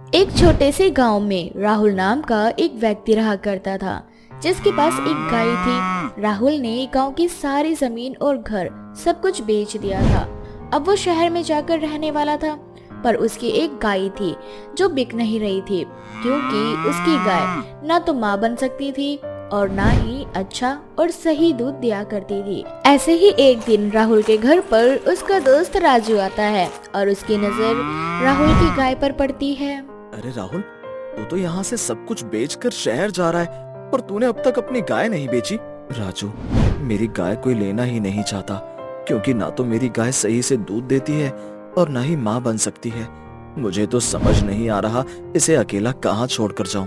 एक छोटे से गांव में राहुल नाम का एक व्यक्ति रहा करता था, जिसके पास एक गाय थी। राहुल ने गांव की सारी जमीन और घर सब कुछ बेच दिया था। अब वो शहर में जाकर रहने वाला था, पर उसकी एक गाय थी जो बिक नहीं रही थी, क्योंकि उसकी गाय ना तो माँ बन सकती थी और ना ही अच्छा और सही दूध दिया करती थी। ऐसे ही एक दिन राहुल के घर पर उसका दोस्त राजू आता है और उसकी नजर राहुल की गाय पर पड़ती है। अरे राहुल, तू तो यहाँ से सब कुछ बेचकर शहर जा रहा है, पर तूने अब तक अपनी गाय नहीं बेची। राजू, मेरी गाय कोई लेना ही नहीं चाहता, क्योंकि ना तो मेरी गाय सही से दूध देती है और ना ही माँ बन सकती है। मुझे तो समझ नहीं आ रहा इसे अकेला कहाँ छोड़कर जाऊं।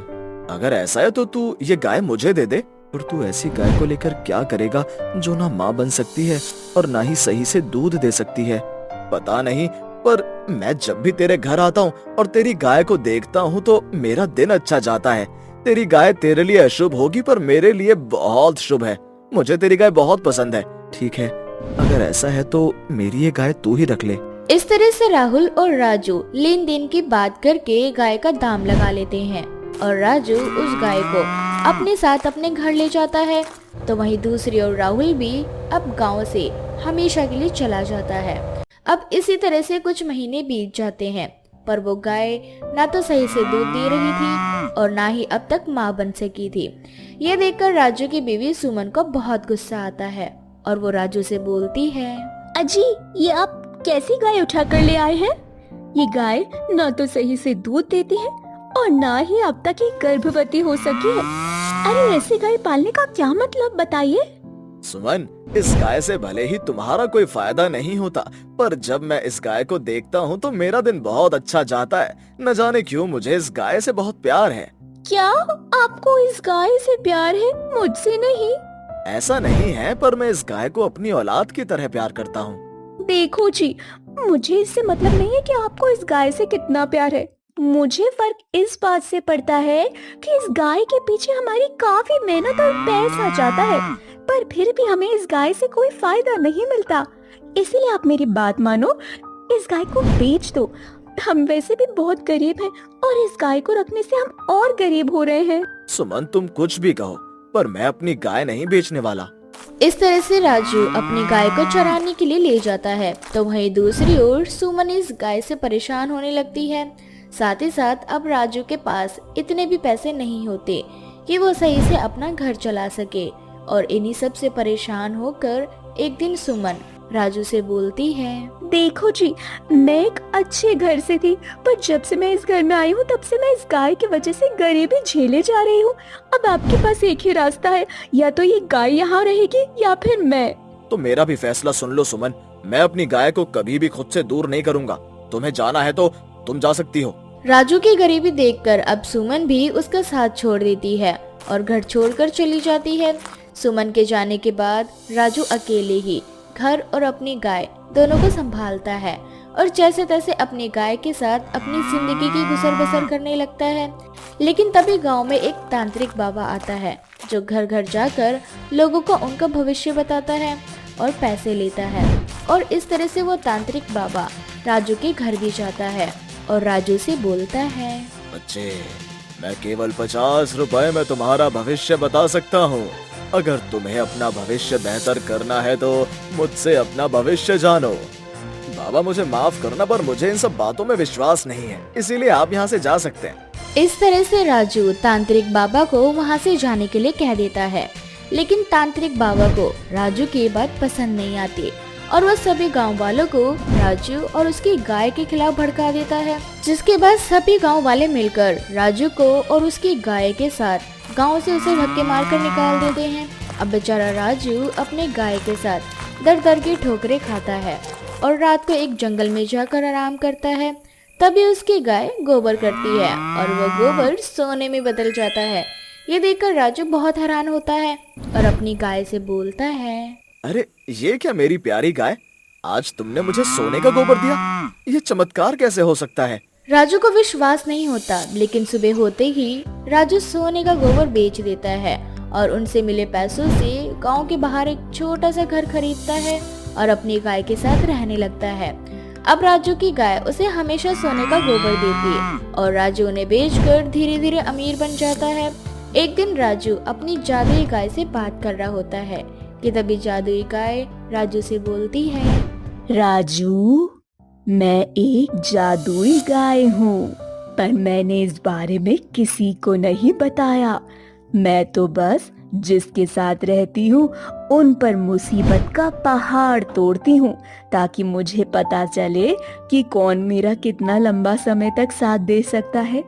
अगर ऐसा है तो तू ये गाय मुझे दे दे। पर तू ऐसी गाय को लेकर क्या करेगा जो ना माँ बन सकती है और ना ही सही से दूध दे सकती है? पता नहीं, पर मैं जब भी तेरे घर आता हूँ और तेरी गाय को देखता हूँ तो मेरा दिन अच्छा जाता है। तेरी गाय तेरे लिए अशुभ होगी, पर मेरे लिए बहुत शुभ है। मुझे तेरी गाय बहुत पसंद है। ठीक है, अगर ऐसा है तो मेरी ये गाय तू ही रख ले। इस तरह से राहुल और राजू लेन देन की बात करके गाय का दाम लगा लेते हैं और राजू उस गाय को अपने साथ अपने घर ले जाता है। तो वहीं दूसरी ओर राहुल भी अब गांव से हमेशा के लिए चला जाता है। अब इसी तरह से कुछ महीने बीत जाते हैं, पर वो गाय ना तो सही से दूध दे रही थी और ना ही अब तक माँ बन सकी थी। ये देखकर राजू की बीवी सुमन को बहुत गुस्सा आता है और वो राजू से बोलती है, अजी, ये आप कैसी गाय उठा कर ले आए हैं? ये गाय ना तो सही से दूध देती है और ना ही अब तक ही गर्भवती हो सकी है। अरे ऐसी गाय पालने का क्या मतलब, बताइए। सुमन, इस गाय से भले ही तुम्हारा कोई फायदा नहीं होता, पर जब मैं इस गाय को देखता हूँ तो मेरा दिन बहुत अच्छा जाता है। न जाने क्यों मुझे इस गाय से बहुत प्यार है। क्या आपको इस गाय से प्यार है, मुझसे नहीं? ऐसा नहीं है, पर मैं इस गाय को अपनी औलाद की तरह प्यार करता हूँ। देखो जी, मुझे इससे मतलब नहीं है कि आपको इस गाय से कितना प्यार है। मुझे फर्क इस बात से पड़ता है कि इस गाय के पीछे हमारी काफी मेहनत और पैसा जाता है, पर फिर भी हमें इस गाय से कोई फायदा नहीं मिलता। इसीलिए आप मेरी बात मानो, इस गाय को बेच दो। हम वैसे भी बहुत गरीब हैं और इस गाय को रखने से हम और गरीब हो रहे हैं। सुमन, तुम कुछ भी कहो, पर मैं अपनी गाय नहीं बेचने वाला। इस तरह से राजू अपनी गाय को चराने के लिए ले जाता है। तो वहीं दूसरी ओर सुमन इस गाय से परेशान होने लगती है। साथ ही साथ अब राजू के पास इतने भी पैसे नहीं होते कि वो सही से अपना घर चला सके, और इन्हीं सब से परेशान होकर एक दिन सुमन राजू से बोलती है, देखो जी, मैं एक अच्छे घर से थी, पर जब से मैं इस घर में आई हूँ तब से मैं इस गाय की वजह से गरीबी झेले जा रही हूँ। अब आपके पास एक ही रास्ता है, या तो ये गाय यहाँ रहेगी या फिर मैं। तो मेरा भी फैसला सुन लो सुमन, मैं अपनी गाय को कभी भी खुद से दूर नहीं करूँगा। तुम्हें जाना है तो तुम जा सकती हो। राजू की गरीबी देखकर अब सुमन भी उसका साथ छोड़ देती है और घर छोड़कर चली जाती है। सुमन के जाने के बाद राजू अकेले ही घर और अपनी गाय दोनों को संभालता है और जैसे तैसे अपनी गाय के साथ अपनी जिंदगी की गुजर बसर करने लगता है। लेकिन तभी गांव में एक तांत्रिक बाबा आता है, जो घर घर जाकर लोगों को उनका भविष्य बताता है और पैसे लेता है। और इस तरह से वो तांत्रिक बाबा राजू के घर भी जाता है और राजू से बोलता है, बच्चे, मैं केवल 50 रुपए में तुम्हारा भविष्य बता सकता हूँ। अगर तुम्हें अपना भविष्य बेहतर करना है तो मुझसे अपना भविष्य जानो। बाबा, मुझे माफ करना, पर मुझे इन सब बातों में विश्वास नहीं है, इसीलिए आप यहाँ से जा सकते हैं। इस तरह से राजू तांत्रिक बाबा को वहाँ से जाने के लिए कह देता है। लेकिन तांत्रिक बाबा को राजू की बात पसंद नहीं आती और वह सभी गांव वालों को राजू और उसकी गाय के खिलाफ भड़का देता है, जिसके बाद सभी गांव वाले मिलकर राजू को और उसकी गाय के साथ गांव से उसे धक्के मारकर निकाल देते हैं। अब बेचारा राजू अपने गाय के साथ दर दर की ठोकरें खाता है और रात को एक जंगल में जाकर आराम करता है। तभी उसकी गाय गोबर करती है और वो गोबर सोने में बदल जाता है। ये देखकर राजू बहुत हैरान होता है और अपनी गाय से बोलता है, अरे ये क्या मेरी प्यारी गाय, आज तुमने मुझे सोने का गोबर दिया? ये चमत्कार कैसे हो सकता है? राजू को विश्वास नहीं होता, लेकिन सुबह होते ही राजू सोने का गोबर बेच देता है और उनसे मिले पैसों से गांव के बाहर एक छोटा सा घर खरीदता है और अपनी गाय के साथ रहने लगता है। अब राजू की गाय उसे हमेशा सोने का गोबर देती है और राजू उन्हें बेचकर धीरे धीरे अमीर बन जाता है। एक दिन राजू अपनी जादुई गाय से बात कर रहा होता है कि तभी जादुई गाय राजू से बोलती है, राजू, मैं एक जादुई गाय हूँ, पर मैंने इस बारे में किसी को नहीं बताया। मैं तो बस जिसके साथ रहती हूँ उन पर मुसीबत का पहाड़ तोड़ती हूँ, ताकि मुझे पता चले कि कौन मेरा कितना लंबा समय तक साथ दे सकता है।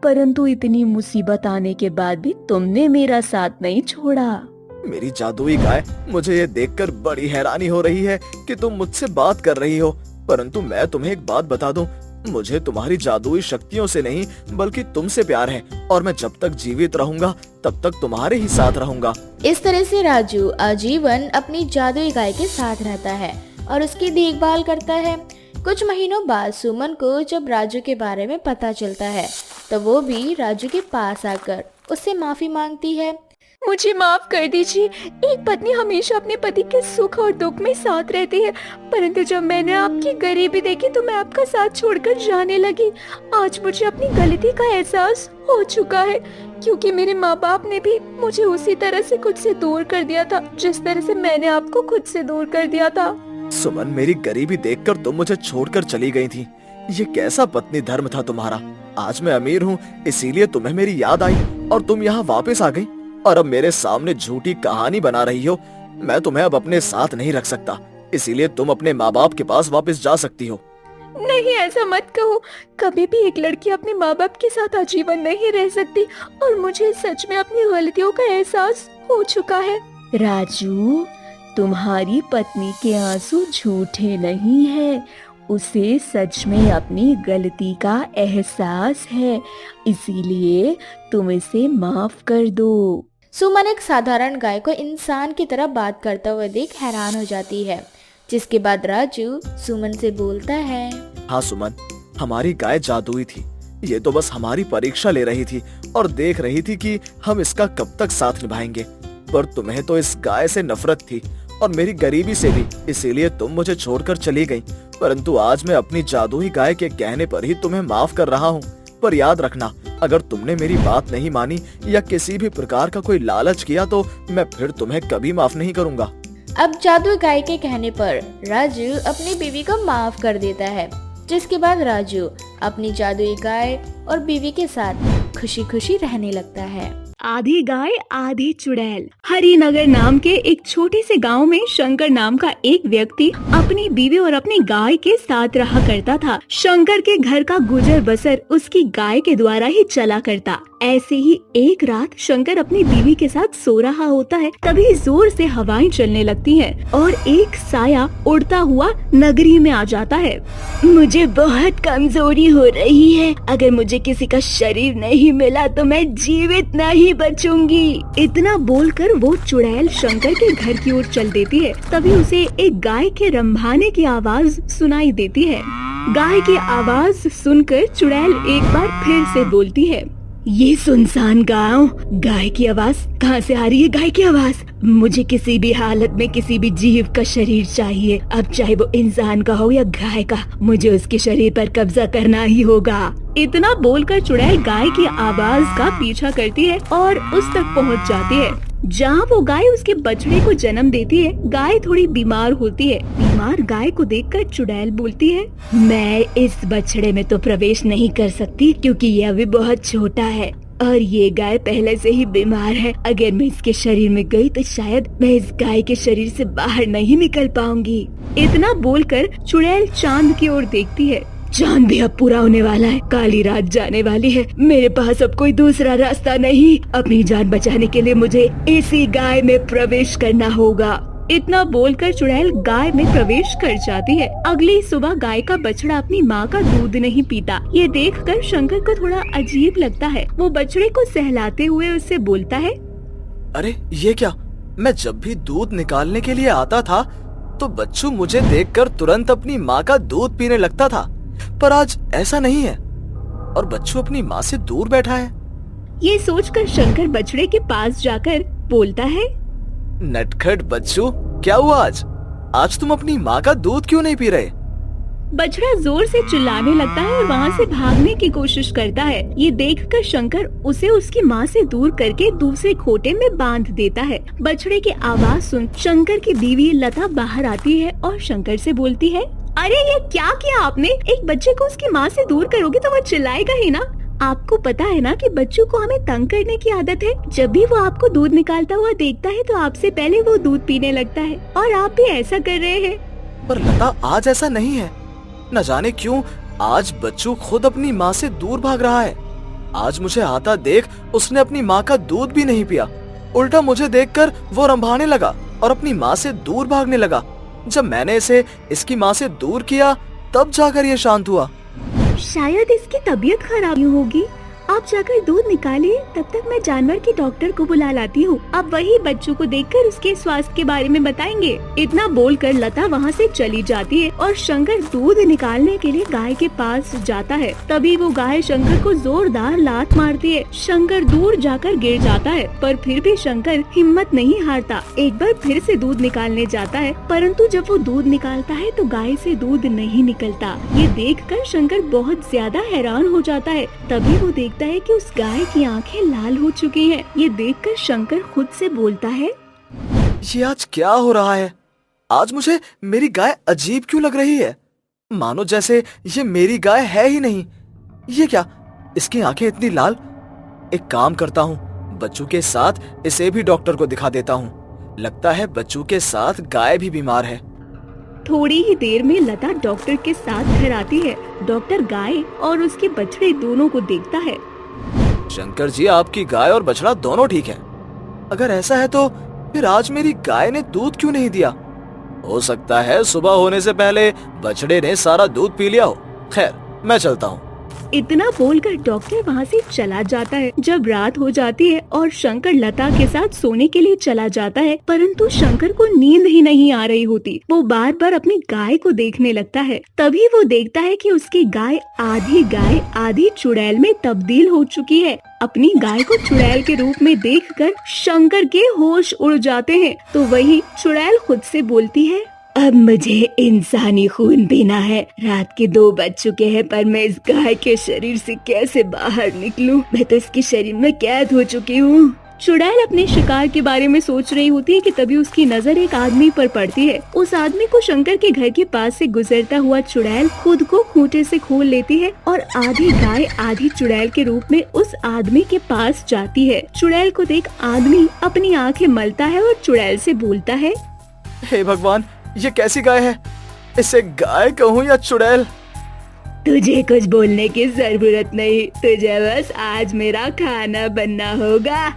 परंतु इतनी मुसीबत आने के बाद भी तुमने मेरा साथ नहीं छोड़ा। मेरी जादुई गाय, मुझे ये देखकर बड़ी हैरानी हो रही है कि तुम मुझसे बात कर रही हो, परंतु मैं तुम्हें एक बात बता दूं, मुझे तुम्हारी जादुई शक्तियों से नहीं बल्कि तुमसे प्यार है और मैं जब तक जीवित रहूंगा तब तक तुम्हारे ही साथ रहूंगा। इस तरह से राजू आजीवन अपनी जादुई गाय के साथ रहता है और उसकी देखभाल करता है। कुछ महीनों बाद सुमन को जब राजू के बारे में पता चलता है तो वो भी राजू के पास आकर उससे माफी मांगती है। मुझे माफ कर दीजिए। एक पत्नी हमेशा अपने पति के सुख और दुख में साथ रहती है, परंतु जब मैंने आपकी गरीबी देखी तो मैं आपका साथ छोड़कर जाने लगी। आज मुझे अपनी गलती का एहसास हो चुका है, क्योंकि मेरे माँ बाप ने भी मुझे उसी तरह से खुद से दूर कर दिया था जिस तरह से मैंने आपको खुद से दूर कर दिया था। सुमन, मेरी गरीबी देखकर तुम मुझे छोड़कर चली गई थी। ये कैसा पत्नी धर्म था तुम्हारा। आज मैं अमीर हूँ इसीलिए तुम्हें मेरी याद आई और तुम यहाँ वापस आ गई और अब मेरे सामने झूठी कहानी बना रही हो। मैं तुम्हें अब अपने साथ नहीं रख सकता, इसीलिए तुम अपने माँ बाप के पास वापस जा सकती हो। नहीं, ऐसा मत कहो। कभी भी एक लड़की अपने माँ बाप के साथ आजीवन नहीं रह सकती और मुझे सच में अपनी गलतियों का एहसास हो चुका है। राजू, तुम्हारी पत्नी के आंसू झूठे नहीं है, उसे सच में अपनी गलती का एहसास है, इसीलिए तुम इसे माफ कर दो। सुमन एक साधारण गाय को इंसान की तरह बात करता हुआ देख हैरान हो जाती है, जिसके बाद राजू सुमन से बोलता है, हाँ सुमन, हमारी गाय जादुई थी। ये तो बस हमारी परीक्षा ले रही थी और देख रही थी कि हम इसका कब तक साथ निभाएंगे। पर तुम्हें तो इस गाय से नफरत थी और मेरी गरीबी से भी, इसीलिए तुम मुझे छोड़कर चली गई। परंतु आज मैं अपनी जादुई गाय के कहने पर ही तुम्हें माफ कर रहा हूँ। पर याद रखना, अगर तुमने मेरी बात नहीं मानी या किसी भी प्रकार का कोई लालच किया तो मैं फिर तुम्हें कभी माफ नहीं करूँगा। अब जादुई गाय के कहने पर राजू अपनी बीवी को माफ कर देता है, जिसके बाद राजू अपनी जादुई गाय और बीवी के साथ खुशी खुशी रहने लगता है। आधी गाय आधी चुड़ैल। हरिनगर नाम के एक छोटे से गांव में शंकर नाम का एक व्यक्ति अपनी बीवी और अपनी गाय के साथ रहा करता था। शंकर के घर का गुजर बसर उसकी गाय के द्वारा ही चला करता। ऐसे ही एक रात शंकर अपनी बीवी के साथ सो रहा होता है, तभी जोर से हवाएं चलने लगती हैं और एक साया उड़ता हुआ नगरी में आ जाता है। मुझे बहुत कमजोरी हो रही है, अगर मुझे किसी का शरीर नहीं मिला तो मैं जीवित नहीं बचूंगी। इतना बोलकर वो चुड़ैल शंकर के घर की ओर चल देती है। तभी उसे एक गाय के रंभाने की आवाज सुनाई देती है। गाय की आवाज सुनकर चुड़ैल एक बार फिर से बोलती है, ये सुनसान गांव, गाय की आवाज कहाँ से आ रही है? गाय की आवाज। मुझे किसी भी हालत में किसी भी जीव का शरीर चाहिए, अब चाहे वो इंसान का हो या गाय का, मुझे उसके शरीर पर कब्जा करना ही होगा। इतना बोलकर चुड़ैल गाय की आवाज का पीछा करती है और उस तक पहुंच जाती है जहाँ वो गाय उसके बछड़े को जन्म देती है। गाय थोड़ी बीमार होती है। बीमार गाय को देखकर चुड़ैल बोलती है, मैं इस बछड़े में तो प्रवेश नहीं कर सकती क्योंकि ये अभी बहुत छोटा है और ये गाय पहले से ही बीमार है। अगर मैं इसके शरीर में गई तो शायद मैं इस गाय के शरीर से बाहर नहीं निकल पाऊंगी। इतना बोलकर चुड़ैल चांद की ओर देखती है। चांद भी अब पूरा होने वाला है, काली रात जाने वाली है, मेरे पास अब कोई दूसरा रास्ता नहीं। अपनी जान बचाने के लिए मुझे इसी गाय में प्रवेश करना होगा। इतना बोलकर चुड़ैल गाय में प्रवेश कर जाती है। अगली सुबह गाय का बछड़ा अपनी माँ का दूध नहीं पीता। ये देखकर शंकर को थोड़ा अजीब लगता है। वो बछड़े को सहलाते हुए उससे बोलता है, अरे ये क्या, मैं जब भी दूध निकालने के लिए आता था तो बच्चू मुझे देखकर तुरंत अपनी माँ का दूध पीने लगता था, पर आज ऐसा नहीं है और बच्चू अपनी माँ से दूर बैठा है। ये सोचकर शंकर बछड़े के पास जाकर बोलता है, नटखट बच्चू, क्या हुआ आज तुम अपनी माँ का दूध क्यों नहीं पी रहे? बछड़ा जोर से चिल्लाने लगता है और वहाँ से भागने की कोशिश करता है। ये देखकर शंकर उसे उसकी माँ से दूर करके दूसरे खोटे में बांध देता है। बछड़े की आवाज सुन शंकर की बीवी लता बाहर आती है और शंकर से बोलती है, अरे ये क्या किया आपने? एक बच्चे को उसकी माँ से दूर करोगे तो वो चिल्लाएगा ही ना। आपको पता है ना कि बच्चों को हमें तंग करने की आदत है। जब भी वो आपको दूध निकालता हुआ देखता है तो आपसे पहले वो दूध पीने लगता है और आप भी ऐसा कर रहे हैं। पर लता, आज ऐसा नहीं है। न जाने क्यों आज बच्चू खुद अपनी माँ से दूर भाग रहा है। आज मुझे आता देख उसने अपनी माँ का दूध भी नहीं पिया, उल्टा मुझे देखकर वो रंभाने लगा और अपनी माँ से दूर भागने लगा। जब मैंने इसे इसकी माँ से दूर किया तब जाकर ये शांत हुआ। शायद इसकी तबीयत खराब होगी। आप जाकर दूध निकालिए, तब तक मैं जानवर के डॉक्टर को बुला लाती हूँ। अब वही बच्चों को देखकर उसके स्वास्थ्य के बारे में बताएंगे। इतना बोलकर लता वहाँ से चली जाती है और शंकर दूध निकालने के लिए गाय के पास जाता है। तभी वो गाय शंकर को जोरदार लात मारती है। शंकर दूर जाकर गिर जाता है, पर फिर भी शंकर हिम्मत नहीं हारता। एक बार फिर से दूध निकालने जाता है, परंतु जब वो दूध निकालता है तो गाय से दूध नहीं निकलता। ये देखकर शंकर बहुत ज्यादा हैरान हो जाता है। तभी वो देखता है कि उस गाय की आंखें लाल हो चुकी हैं। ये देखकर शंकर खुद से बोलता है, ये आज क्या हो रहा है? आज मुझे मेरी गाय अजीब क्यों लग रही है? मानो जैसे ये मेरी गाय है ही नहीं। ये क्या, इसकी आंखें इतनी लाल? एक काम करता हूँ, बच्चू के साथ इसे भी डॉक्टर को दिखा देता हूँ। लगता है बच्चू के साथ गाय भी बीमार है। थोड़ी ही देर में लता डॉक्टर के साथ घर आती है। डॉक्टर गाय और उसके बछड़े दोनों को देखता है। शंकर जी, आपकी गाय और बछड़ा दोनों ठीक है। अगर ऐसा है तो फिर आज मेरी गाय ने दूध क्यों नहीं दिया? हो सकता है सुबह होने से पहले बछड़े ने सारा दूध पी लिया हो। खैर, मैं चलता हूँ। इतना बोलकर डॉक्टर वहाँ से चला जाता है। जब रात हो जाती है और शंकर लता के साथ सोने के लिए चला जाता है, परंतु शंकर को नींद ही नहीं आ रही होती। वो बार बार अपनी गाय को देखने लगता है। तभी वो देखता है कि उसकी गाय आधी चुड़ैल में तब्दील हो चुकी है। अपनी गाय को चुड़ैल के रूप में देखकर शंकर के होश उड़ जाते हैं। तो वही चुड़ैल खुद से बोलती है, अब मुझे इंसानी खून पीना है। रात के 2 बज चुके हैं, पर मैं इस गाय के शरीर से कैसे बाहर निकलूं? मैं तो इसके शरीर में कैद हो चुकी हूँ। चुड़ैल अपने शिकार के बारे में सोच रही होती है कि तभी उसकी नजर एक आदमी पर पड़ती है। उस आदमी को शंकर के घर के पास से गुजरता हुआ चुड़ैल खुद को खूंटे से खोल लेती है और आधी गाय आधी चुड़ैल के रूप में उस आदमी के पास जाती है। चुड़ैल को देख आदमी अपनी आंखें मलता है और चुड़ैल से बोलता है, हे भगवान, ये कैसी गाय है? इसे गाय कहूँ या चुड़ैल? तुझे कुछ बोलने की जरूरत नहीं, तुझे बस आज मेरा खाना बनना होगा।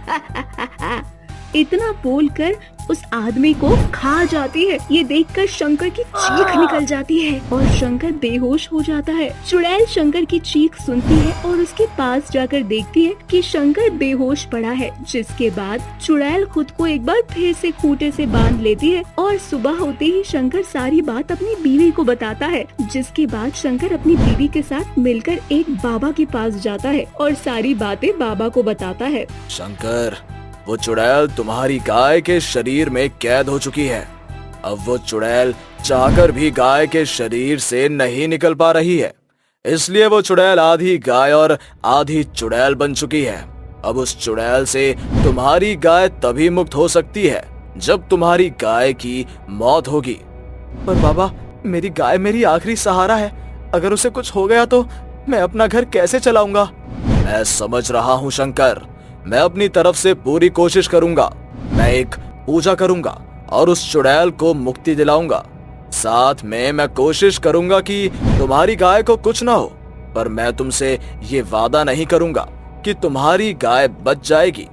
इतना बोलकर उस आदमी को खा जाती है। ये देखकर शंकर की चीख निकल जाती है और शंकर बेहोश हो जाता है। चुड़ैल शंकर की चीख सुनती है और उसके पास जाकर देखती है कि शंकर बेहोश पड़ा है। जिसके बाद चुड़ैल खुद को एक बार फिर से खूंटे से बांध लेती है और सुबह होते ही शंकर सारी बात अपनी बीवी को बताता है। जिसके बाद शंकर अपनी बीवी के साथ मिलकर एक बाबा के पास जाता है और सारी बातें बाबा को बताता है। शंकर, वो चुड़ैल तुम्हारी गाय के शरीर में कैद हो चुकी है। अब वो चुड़ैल चाहकर भी गाय के शरीर से नहीं निकल पा रही है, इसलिए वो चुड़ैल आधी गाय और आधी चुड़ैल बन चुकी है। अब उस चुड़ैल से तुम्हारी गाय तभी मुक्त हो सकती है जब तुम्हारी गाय की मौत होगी। पर बाबा, मेरी गाय मेरी आखिरी सहारा है। अगर उसे कुछ हो गया तो मैं अपना घर कैसे चलाऊंगा? मैं समझ रहा हूँ शंकर, मैं अपनी तरफ से पूरी कोशिश करूंगा। मैं एक पूजा करूंगा और उस चुड़ैल को मुक्ति दिलाऊंगा। साथ में मैं कोशिश करूंगा कि तुम्हारी गाय को कुछ ना हो, पर मैं तुमसे ये वादा नहीं करूंगा कि तुम्हारी गाय बच जाएगी,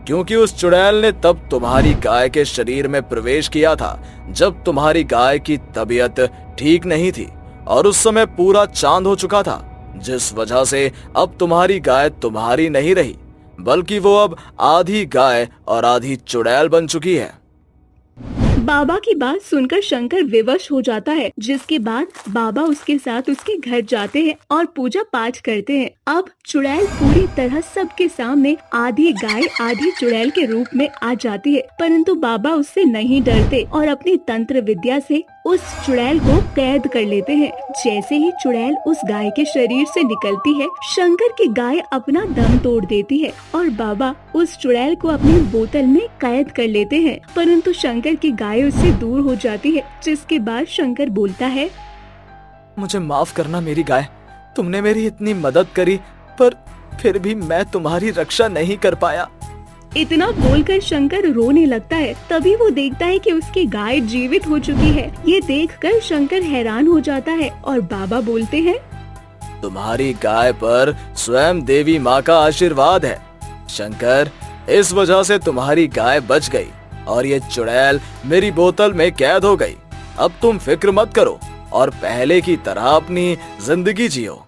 क्योंकि उस चुड़ैल ने तब तुम्हारी गाय के शरीर में प्रवेश किया था जब तुम्हारी गाय की तबीयत ठीक नहीं थी और उस समय पूरा चांद हो चुका था, जिस वजह से अब तुम्हारी गाय तुम्हारी नहीं रही, बल्कि वो अब आधी गाय और आधी चुड़ैल बन चुकी है। बाबा की बात सुनकर शंकर विवश हो जाता है। जिसके बाद बाबा उसके साथ उसके घर जाते हैं और पूजा पाठ करते हैं। अब चुड़ैल पूरी तरह सबके सामने आधी गाय आधी चुड़ैल के रूप में आ जाती है, परंतु बाबा उससे नहीं डरते और अपनी तंत्र विद्या से उस चुड़ैल को कैद कर लेते हैं। जैसे ही चुड़ैल उस गाय के शरीर से निकलती है, शंकर की गाय अपना दम तोड़ देती है और बाबा उस चुड़ैल को अपनी बोतल में कैद कर लेते हैं। परंतु शंकर की गाय उससे दूर हो जाती है, जिसके बाद शंकर बोलता है, मुझे माफ करना मेरी गाय, तुमने मेरी इतनी मदद करी, पर फिर भी मैं तुम्हारी रक्षा नहीं कर पाया। इतना बोलकर शंकर रोने लगता है। तभी वो देखता है कि उसकी गाय जीवित हो चुकी है। ये देखकर शंकर हैरान हो जाता है और बाबा बोलते हैं, तुम्हारी गाय पर स्वयं देवी माँ का आशीर्वाद है शंकर, इस वजह से तुम्हारी गाय बच गई और ये चुड़ैल मेरी बोतल में कैद हो गई। अब तुम फिक्र मत करो और पहले की तरह अपनी जिंदगी जियो।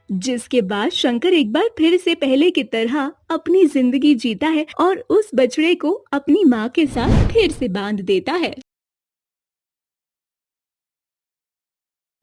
जिसके बाद शंकर एक बार फिर से पहले की तरह अपनी जिंदगी जीता है और उस बछड़े को अपनी माँ के साथ फिर से बांध देता है।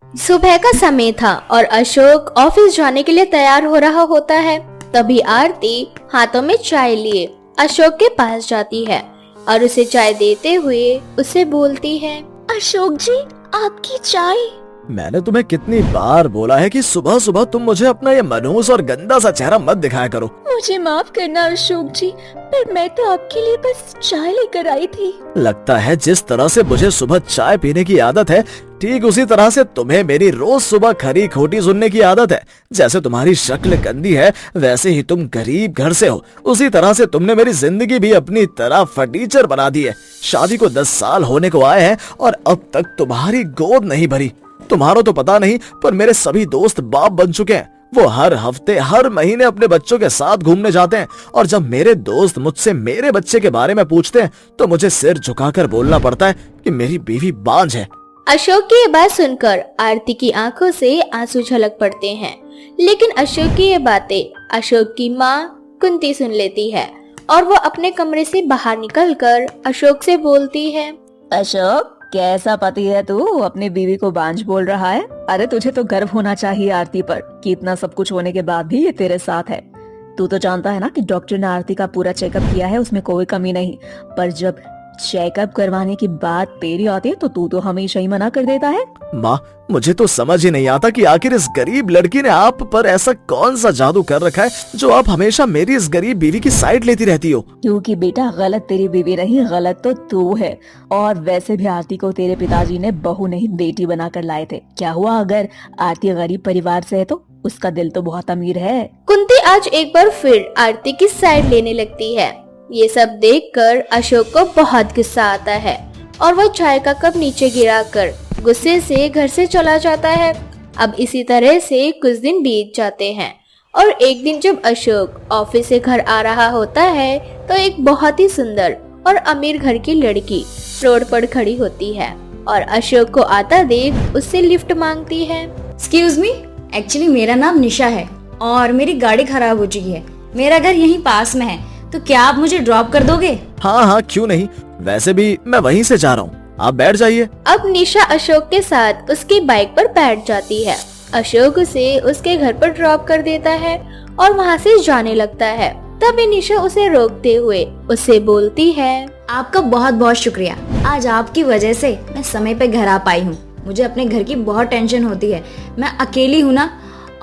सुबह का समय था और अशोक ऑफिस जाने के लिए तैयार हो रहा होता है। तभी आरती हाथों में चाय लिए अशोक के पास जाती है और उसे चाय देते हुए उसे बोलती है, अशोक जी, आपकी चाय। मैंने तुम्हें कितनी बार बोला है कि सुबह सुबह तुम मुझे अपना ये मनहूस और गंदा सा चेहरा मत दिखाया करो। मुझे माफ करना अशोक जी, पर मैं तो आपके लिए बस चाय लेकर आई थी। लगता है जिस तरह से मुझे सुबह चाय पीने की आदत है, ठीक उसी तरह से तुम्हें मेरी रोज सुबह खरी खोटी सुनने की आदत है। जैसे तुम्हारी शक्ल गंदी है, वैसे ही तुम गरीब घर से हो, उसी तरह से तुमने मेरी जिंदगी भी अपनी तरह फटीचर बना दी है। शादी को 10 साल होने को आए हैं और अब तक तुम्हारी गोद नहीं भरी। तुम्हारा तो पता नहीं, पर मेरे सभी दोस्त बाप बन चुके हैं। वो हर हफ्ते हर महीने अपने बच्चों के साथ घूमने जाते हैं और जब मेरे दोस्त मुझसे मेरे बच्चे के बारे में पूछते हैं तो मुझे सिर झुकाकर बोलना पड़ता है कि मेरी बीवी बांझ है। अशोक की ये बात सुनकर आरती की आंखों से आंसू झलक पड़ते हैं। लेकिन अशोक की ये बातें अशोक की माँ कुंती सुन लेती है और वो अपने कमरे से बाहर निकलकर अशोक से बोलती है, अशोक, कैसा पति है तू, अपनी बीवी को बांझ बोल रहा है। अरे तुझे तो गर्व होना चाहिए आरती पर कि इतना सब कुछ होने के बाद भी ये तेरे साथ है। तू तो जानता है ना कि डॉक्टर ने आरती का पूरा चेकअप किया है, उसमें कोई कमी नहीं। पर जब चेकअप करवाने की बात तेरी आती है तो तू तो हमेशा ही मना कर देता है। माँ, मुझे तो समझ ही नहीं आता कि आखिर इस गरीब लड़की ने आप पर ऐसा कौन सा जादू कर रखा है जो आप हमेशा मेरी इस गरीब बीवी की साइड लेती रहती हो। क्योंकि बेटा, गलत तेरी बीवी नहीं, गलत तो तू है। और वैसे भी आरती को तेरे पिताजी ने बहू नहीं बेटी बनाकर लाए थे। क्या हुआ अगर आरती गरीब परिवार से है तो उसका दिल तो बहुत अमीर है। कुंती आज एक बार फिर आरती की साइड लेने लगती है। ये सब देखकर अशोक को बहुत गुस्सा आता है और वो चाय का कप नीचे गिराकर गुस्से से घर से चला जाता है। अब इसी तरह से कुछ दिन बीत जाते हैं और एक दिन जब अशोक ऑफिस से घर आ रहा होता है तो एक बहुत ही सुंदर और अमीर घर की लड़की रोड पर खड़ी होती है और अशोक को आता देख उससे लिफ्ट मांगती है। एक्सक्यूज मी, एक्चुअली मेरा नाम निशा है और मेरी गाड़ी खराब हो चुकी है। मेरा घर यहीं पास में है, तो क्या आप मुझे ड्रॉप कर दोगे? हाँ हाँ, क्यों नहीं, वैसे भी मैं वहीं से जा रहा हूँ, आप बैठ जाइए। अब निशा अशोक के साथ उसकी बाइक पर बैठ जाती है। अशोक उसे उसके घर पर ड्रॉप कर देता है और वहाँ से जाने लगता है। तभी निशा उसे रोकते हुए उससे बोलती है, आपका बहुत बहुत शुक्रिया, आज आपकी वजह से मैं समय पे घर आ पाई हूँ। मुझे अपने घर की बहुत टेंशन होती है, मैं अकेली हूँ ना,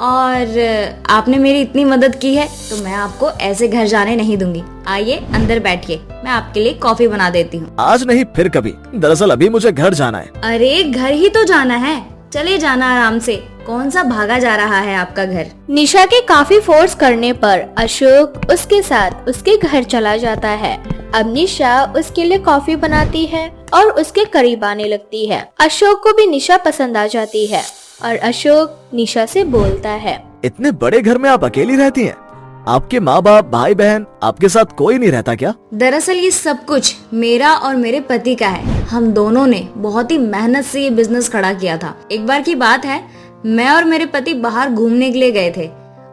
और आपने मेरी इतनी मदद की है तो मैं आपको ऐसे घर जाने नहीं दूंगी। आइए अंदर बैठिए, मैं आपके लिए कॉफी बना देती हूँ। आज नहीं फिर कभी, दरअसल अभी मुझे घर जाना है। अरे घर ही तो जाना है, चले जाना आराम से, कौन सा भागा जा रहा है आपका घर। निशा के काफी फोर्स करने पर अशोक उसके साथ उसके घर चला जाता है। अब निशा उसके लिए कॉफी बनाती है और उसके करीब आने लगती है। अशोक को भी निशा पसंद आ जाती है और अशोक निशा से बोलता है, इतने बड़े घर में आप अकेली रहती हैं? आपके माँ बाप, भाई बहन, आपके साथ कोई नहीं रहता क्या? दरअसल ये सब कुछ मेरा और मेरे पति का है। हम दोनों ने बहुत ही मेहनत से ये बिजनेस खड़ा किया था। एक बार की बात है, मैं और मेरे पति बाहर घूमने के लिए गए थे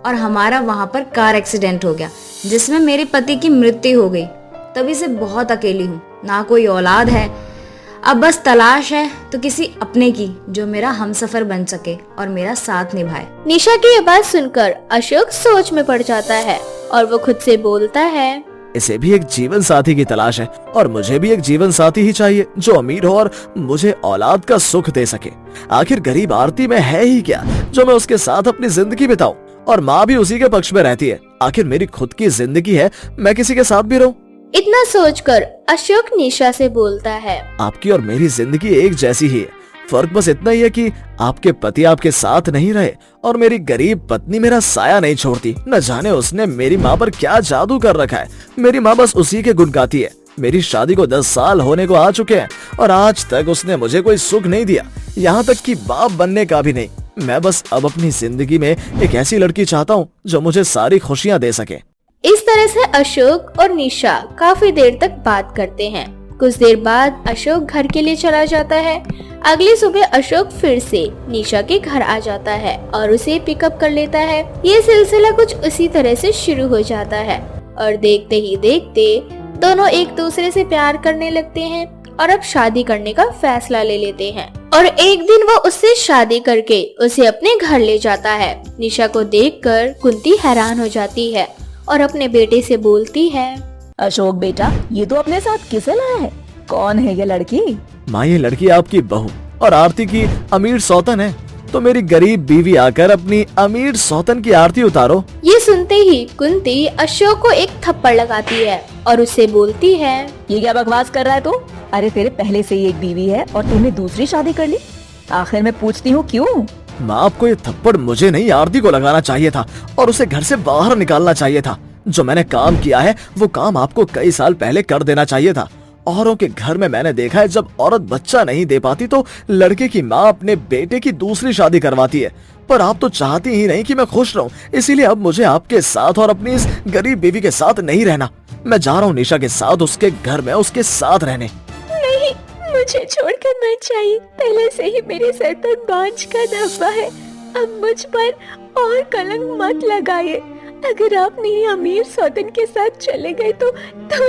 और हमारा वहाँ पर कार एक्सीडेंट हो गया, जिसमें मेरे पति की मृत्यु हो गई। तभी से बहुत अकेली हूँ, ना कोई औलाद है। अब बस तलाश है तो किसी अपने की जो मेरा हमसफर बन सके और मेरा साथ निभाए। निशा की ये बात सुनकर अशोक सोच में पड़ जाता है और वो खुद से बोलता है, इसे भी एक जीवन साथी की तलाश है और मुझे भी एक जीवन साथी ही चाहिए जो अमीर हो और मुझे औलाद का सुख दे सके। आखिर गरीब आरती में है ही क्या जो मैं उसके साथ अपनी जिंदगी बिताऊं, और माँ भी उसी के पक्ष में रहती है। आखिर मेरी खुद की जिंदगी है, मैं किसी के साथ भी रहूं। इतना सोचकर अशोक निशा से बोलता है, आपकी और मेरी जिंदगी एक जैसी ही है, फर्क बस इतना ही है कि आपके पति आपके साथ नहीं रहे और मेरी गरीब पत्नी मेरा साया नहीं छोड़ती। न जाने उसने मेरी माँ पर क्या जादू कर रखा है, मेरी माँ बस उसी के गुण गाती है। मेरी शादी को 10 साल होने को आ चुके हैं और आज तक उसने मुझे कोई सुख नहीं दिया, यहाँ तक कि बाप बनने का भी नहीं। मैं बस अब अपनी जिंदगी में एक ऐसी लड़की चाहता हूँ जो मुझे सारी खुशियाँ दे सके। इस तरह से अशोक और निशा काफी देर तक बात करते हैं। कुछ देर बाद अशोक घर के लिए चला जाता है। अगली सुबह अशोक फिर से निशा के घर आ जाता है और उसे पिकअप कर लेता है। ये सिलसिला कुछ उसी तरह से शुरू हो जाता है और देखते ही देखते दोनों एक दूसरे से प्यार करने लगते हैं और अब शादी करने का फैसला ले लेते हैं। और एक दिन वो उससे शादी करके उसे अपने घर ले जाता है। निशा को देखकर कुंती हैरान हो जाती है और अपने बेटे से बोलती है, अशोक बेटा, ये तो अपने साथ किसे लाया है? कौन है ये लड़की? माँ, ये लड़की आपकी बहू और आरती की अमीर सौतन है, तो मेरी गरीब बीवी आकर अपनी अमीर सौतन की आरती उतारो। ये सुनते ही कुंती अशोक को एक थप्पड़ लगाती है और उससे बोलती है, ये क्या बकवास कर रहा है तू? अरे तेरे पहले से ही एक बीवी है और तूने दूसरी शादी कर ली। आखिर मैं पूछती हूँ क्यों? माँ, आपको ये थप्पड़ मुझे नहीं आरती को लगाना चाहिए था और उसे घर से बाहर निकालना चाहिए था। जो मैंने काम किया है वो काम आपको कई साल पहले कर देना चाहिए था। औरों के घर में मैंने देखा है, जब औरत बच्चा नहीं दे पाती तो लड़के की माँ अपने बेटे की दूसरी शादी करवाती है, पर आप तो चाहती ही नहीं कि मैं खुश रहूं। इसीलिए अब मुझे आपके साथ और अपनी इस गरीब बीवी के साथ नहीं रहना। मैं जा रहा हूँ निशा के साथ उसके घर में उसके साथ रहने। नहीं, मुझे छोड़कर मत जाइए। पहले से ही मेरे सर पर बांझ का धब्बा है, अब मुझ पर और कलंक मत लगाइए। अगर आप मेरी अमीर सौतन के साथ चले गए तो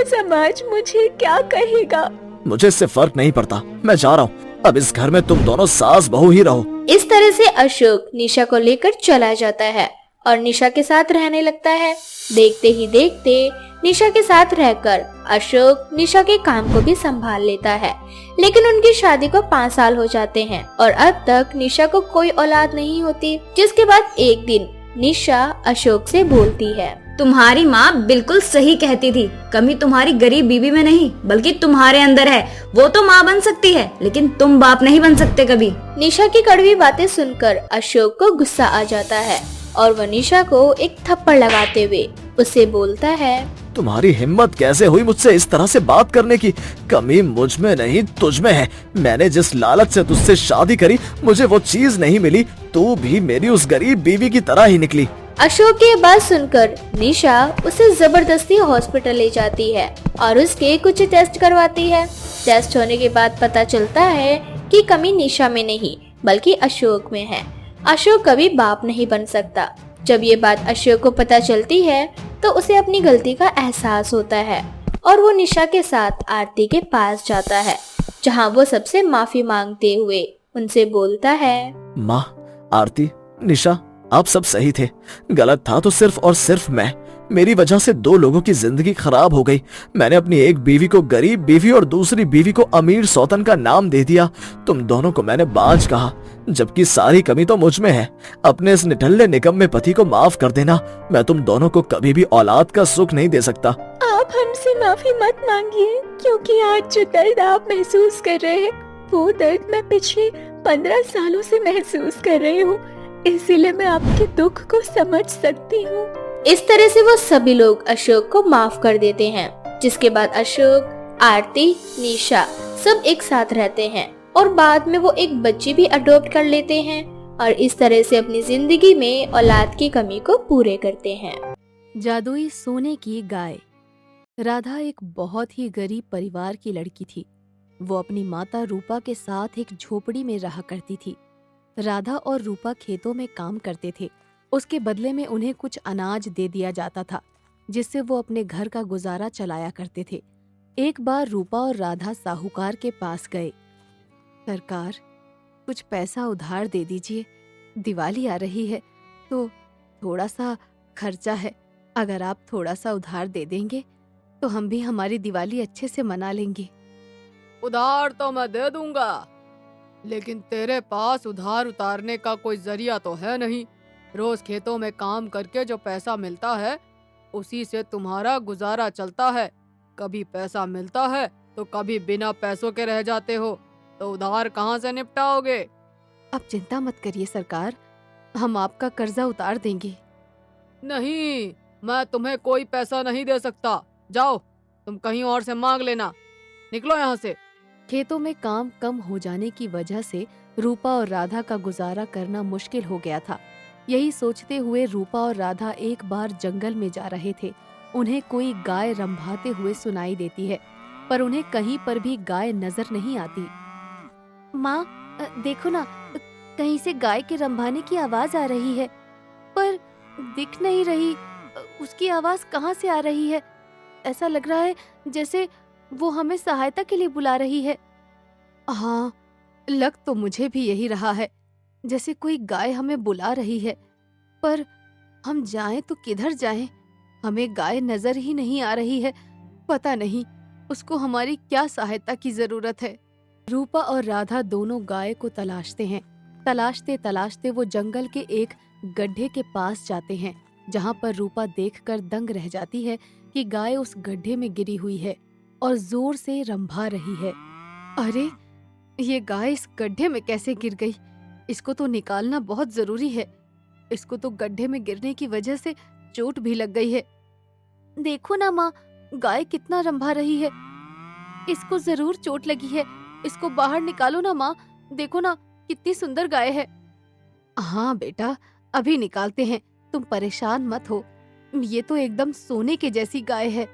समाज मुझे क्या कहेगा? मुझे इससे फर्क नहीं पड़ता, मैं जा रहा हूँ। अब इस घर में तुम दोनों सास बहू ही रहो। इस तरह से अशोक निशा को लेकर चला जाता है और निशा के साथ रहने लगता है। देखते ही देखते निशा के साथ रहकर अशोक निशा के काम को भी संभाल लेता है। लेकिन उनकी शादी को 5 साल हो जाते हैं और अब तक निशा को कोई औलाद नहीं होती। जिसके बाद एक दिन निशा अशोक से बोलती है, तुम्हारी माँ बिल्कुल सही कहती थी, कमी तुम्हारी गरीब बीबी में नहीं बल्कि तुम्हारे अंदर है। वो तो माँ बन सकती है लेकिन तुम बाप नहीं बन सकते कभी। निशा की कड़वी बातें सुनकर अशोक को गुस्सा आ जाता है और वह निशा को एक थप्पड़ लगाते हुए उससे बोलता है, तुम्हारी हिम्मत कैसे हुई मुझसे इस तरह से बात करने की? कमी मुझ में नहीं तुझ में है। मैंने जिस लालच से तुझसे शादी करी मुझे वो चीज नहीं मिली, तू भी मेरी उस गरीब बीवी की तरह ही निकली। अशोक की बात सुनकर निशा उसे जबरदस्ती हॉस्पिटल ले जाती है और उसके कुछ टेस्ट करवाती है। टेस्ट होने के बाद पता चलता है कि कमी निशा में नहीं बल्कि अशोक में है। अशोक कभी बाप नहीं बन सकता। जब ये बात अशोक को पता चलती है तो उसे अपनी गलती का एहसास होता है और वो निशा के साथ आरती के पास जाता है, जहाँ वो सबसे माफी मांगते हुए उनसे बोलता है, माँ, आरती, निशा, आप सब सही थे। गलत था तो सिर्फ और सिर्फ मैं। मेरी वजह से 2 लोगों की जिंदगी खराब हो गई। मैंने अपनी एक बीवी को गरीब बीवी और दूसरी बीवी को अमीर सौतन का नाम दे दिया। तुम दोनों को मैंने बाज कहा, जबकि सारी कमी तो मुझ में है। अपने इस निठल्ले निकम्मे पति को माफ कर देना। मैं तुम दोनों को कभी भी औलाद का सुख नहीं दे सकता। आप हमसे माफी मत मांगिए, क्योंकि आज जो दर्द आप महसूस कर रहे हैं वो दर्द मैं पिछले 15 सालों से महसूस कर रही हूँ। इसीलिए मैं आपके दुख को समझ सकती हूँ। इस तरह से वो सभी लोग अशोक को माफ कर देते हैं। जिसके बाद अशोक, आरती, निशा सब एक साथ रहते हैं और बाद में वो एक बच्ची भी अडॉप्ट कर लेते हैं और इस तरह से अपनी जिंदगी में औलाद की कमी को पूरे करते हैं। जादुई सोने की गाय। राधा एक बहुत ही गरीब परिवार की लड़की थी। वो अपनी माता रूपा के साथ एक झोपड़ी में रहा करती थी। राधा और रूपा खेतों में काम करते थे। उसके बदले में उन्हें कुछ अनाज दे दिया जाता था, जिससे वो अपने घर का गुजारा चलाया करते थे। एक बार रूपा और राधा साहूकार के पास गए। सरकार, कुछ पैसा उधार दे दीजिए, दिवाली आ रही है तो थोड़ा सा खर्चा है। अगर आप थोड़ा सा उधार दे देंगे तो हम भी हमारी दिवाली अच्छे से मना लेंगे। उधार तो मैं दे दूंगा, लेकिन तेरे पास उधार उतारने का कोई जरिया तो है नहीं। रोज खेतों में काम करके जो पैसा मिलता है उसी से तुम्हारा गुजारा चलता है। कभी पैसा मिलता है तो कभी बिना पैसों के रह जाते हो, तो उधार कहाँ से निपटाओगे? अब चिंता मत करिए सरकार, हम आपका कर्जा उतार देंगे। नहीं, मैं तुम्हें कोई पैसा नहीं दे सकता। जाओ, तुम कहीं और से मांग लेना। निकलो यहाँ से। खेतों में काम कम हो जाने की वजह से रूपा और राधा का गुजारा करना मुश्किल हो गया था। यही सोचते हुए रूपा और राधा एक बार जंगल में जा रहे थे। उन्हें कोई गाय रंभाते हुए सुनाई देती है, पर उन्हें कहीं पर भी गाय नजर नहीं आती। माँ, देखो ना, कहीं से गाय के रंभाने की आवाज आ रही है, पर दिख नहीं रही। उसकी आवाज कहाँ से आ रही है? ऐसा लग रहा है जैसे वो हमें सहायता के लिए बुला रही है। हाँ, लग तो मुझे भी यही रहा है, जैसे कोई गाय हमें बुला रही है। पर हम जाएं तो किधर जाएं? हमें गाय नजर ही नहीं आ रही है। पता नहीं उसको हमारी क्या सहायता की जरूरत है। रूपा और राधा दोनों गाय को तलाशते हैं। तलाशते तलाशते वो जंगल के एक गड्ढे के पास जाते हैं, जहाँ पर रूपा देखकर दंग रह जाती है कि गाय उस गड्ढे में गिरी हुई है और जोर से रंभा रही है। अरे, ये गाय इस गड्ढे में कैसे गिर गई? इसको तो निकालना बहुत जरूरी है। इसको तो गड्ढे में गिरने की वजह से चोट भी लग गई है। देखो ना माँ, गाय कितना रंभा रही है। इसको जरूर चोट लगी है। इसको बाहर निकालो ना माँ। देखो ना, कितनी सुंदर गाय है। हाँ बेटा, अभी निकालते हैं, तुम परेशान मत हो। ये तो एकदम सोने के जैसी गाय है।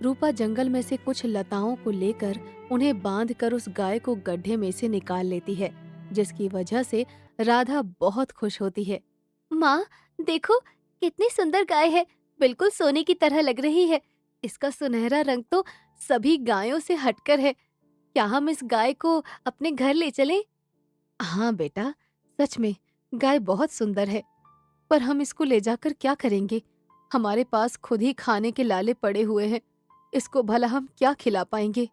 रूपा जंगल में से कुछ लताओं को लेकर उन्हें बांधकर उस गाय को गड्ढे में से निकाल लेती है, जिसकी वजह से राधा बहुत खुश होती है। माँ, देखो कितनी सुंदर गाय है, बिल्कुल सोने की तरह लग रही है। इसका सुनहरा रंग तो सभी गायों से हटकर है। क्या हम इस गाय को अपने घर ले चलें? हाँ बेटा, सच में गाय बहुत सुंदर है, पर हम इसको ले जाकर क्या करेंगे? हमारे पास खुद ही खाने के लाले पड़े हुए हैं। इसको भला हम क्या खिला पाएंगे?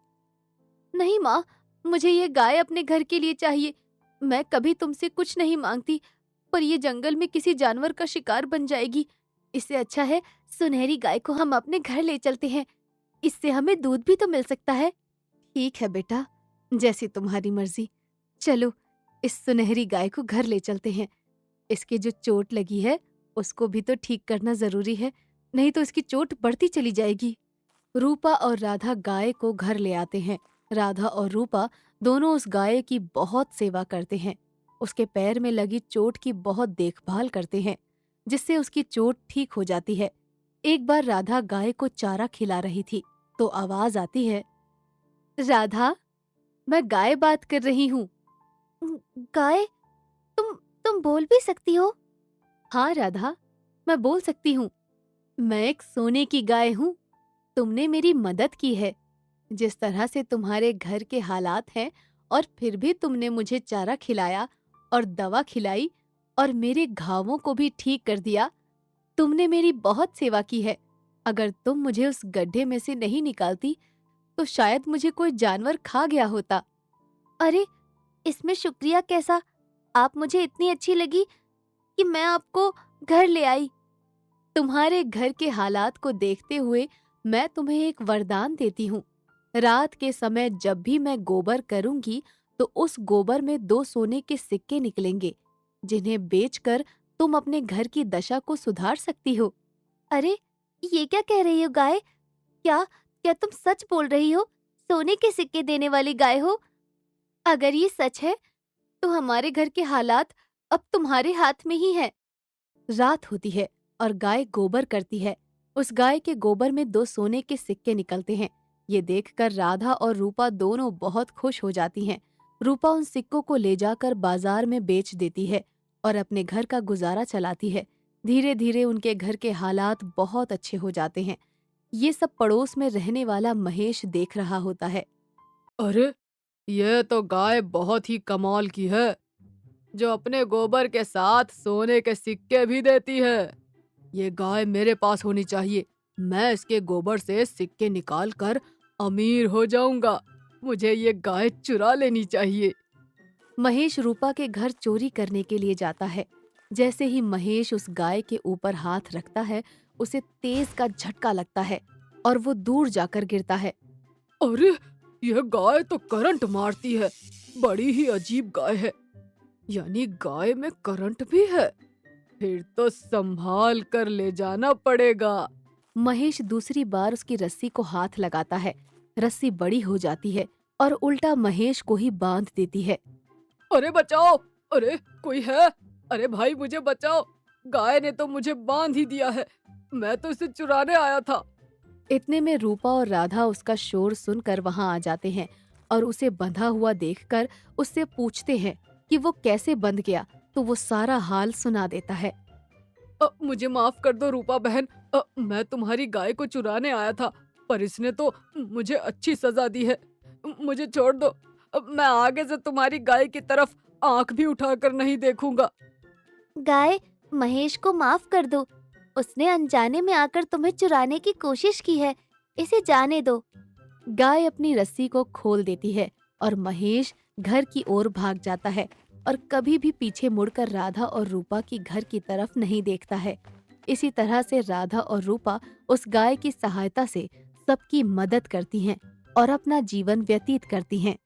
नहीं माँ, मुझे ये गाय अपने घर के लिए चाहिए। मैं कभी तुमसे कुछ नहीं मांगती, पर ये जंगल में किसी जानवर का शिकार बन जाएगी। इससे अच्छा है सुनहरी गाय को हम अपने घर ले चलते हैं। इससे हमें दूध भी तो मिल सकता है। ठीक है बेटा, जैसी तुम्हारी मर्जी। चलो, इस सुनहरी गाय को घर ले चलते हैं। इसकी जो चोट लगी है उसको भी तो ठीक करना जरूरी है, नहीं तो इसकी चोट बढ़ती चली जाएगी। रूपा और राधा गाय को घर ले आते हैं। राधा और रूपा दोनों उस गाय की बहुत सेवा करते हैं। उसके पैर में लगी चोट की बहुत देखभाल करते हैं, जिससे उसकी चोट ठीक हो जाती है। एक बार राधा गाय को चारा खिला रही थी तो आवाज आती है, राधा, मैं गाय बात कर रही हूँ। गाय? तुम बोल भी सकती हो? हाँ राधा, मैं बोल सकती हूँ। मैं एक सोने की गाय हूँ। तुमने मेरी मदद की है। जिस तरह से तुम्हारे घर के हालात हैं, और फिर भी तुमने मुझे चारा खिलाया और दवा खिलाई और मेरे घावों को भी ठीक कर दिया। तुमने मेरी बहुत सेवा की है। अगर तुम मुझे उस गड्ढे में से नहीं निकालती तो शायद मुझे कोई जानवर खा गया होता। अरे, इसमें शुक्रिया कैसा? आप मुझे इतनी अच्छी लगी कि मैं आपको घर ले आई। तुम्हारे घर के हालात को देखते हुए मैं तुम्हें एक वरदान देती हूँ। रात के समय जब भी मैं गोबर करूंगी तो उस गोबर में 2 सोने के सिक्के निकलेंगे, जिन्हें बेचकर तुम अपने घर की दशा को सुधार सकती हो। अरे, ये क्या कह रही हो गाय? क्या तुम सच बोल रही हो? सोने के सिक्के देने वाली गाय हो? अगर ये सच है तो हमारे घर के हालात अब तुम्हारे हाथ में ही है। रात होती है और गाय गोबर करती है। उस गाय के गोबर में 2 सोने के सिक्के निकलते हैं। ये देखकर राधा और रूपा दोनों बहुत खुश हो जाती हैं। रूपा उन सिक्कों को ले जाकर बाजार में बेच देती है और अपने घर का गुजारा चलाती है। धीरे धीरे उनके घर के हालात बहुत अच्छे हो जाते हैं। ये सब पड़ोस में रहने वाला महेश देख रहा होता है। अरे, ये तो गाय बहुत ही कमाल की है, जो अपने गोबर के साथ सोने के सिक्के भी देती है। ये गाय मेरे पास होनी चाहिए। मैं इसके गोबर से सिक्के निकाल कर अमीर हो जाऊंगा। मुझे ये गाय चुरा लेनी चाहिए। महेश रूपा के घर चोरी करने के लिए जाता है। जैसे ही महेश उस गाय के ऊपर हाथ रखता है, उसे तेज का झटका लगता है और वो दूर जाकर गिरता है। अरे, यह गाय तो करंट मारती है। बड़ी ही अजीब गाय है। यानी गाय में करंट भी है। फिर तो संभाल कर ले जाना पड़ेगा। महेश दूसरी बार उसकी रस्सी को हाथ लगाता है। रस्सी बड़ी हो जाती है और उल्टा महेश को ही बांध देती है। अरे बचाओ! अरे कोई है? अरे भाई मुझे बचाओ! गाय ने तो मुझे बांध ही दिया है। मैं तो इसे चुराने आया था। इतने में रूपा और राधा उसका शोर सुनकर वहां आ जाते हैं और उसे बंधा हुआ देखकर उससे पूछते हैं कि वो कैसे बंध गया। तो वो सारा हाल सुना देता है। मुझे माफ कर दो रूपा बहन। मैं तुम्हारी गाय को चुराने आया था, पर इसने तो मुझे अच्छी सजा दी है। मुझे छोड़ दो। मैं आगे से तुम्हारी गाय की तरफ आंख भी उठाकर नहीं देखूंगा। गाय, महेश को माफ कर दो। उसने अनजाने में आकर तुम्हें चुराने की कोशिश की है। इसे जाने दो। गाय अपनी रस्सी को खोल देती है और महेश घर की ओर भाग जाता है और कभी भी पीछे मुड़कर राधा और रूपा की घर की तरफ नहीं देखता है। इसी तरह से राधा और रूपा उस गाय की सहायता से सबकी मदद करती हैं और अपना जीवन व्यतीत करती हैं।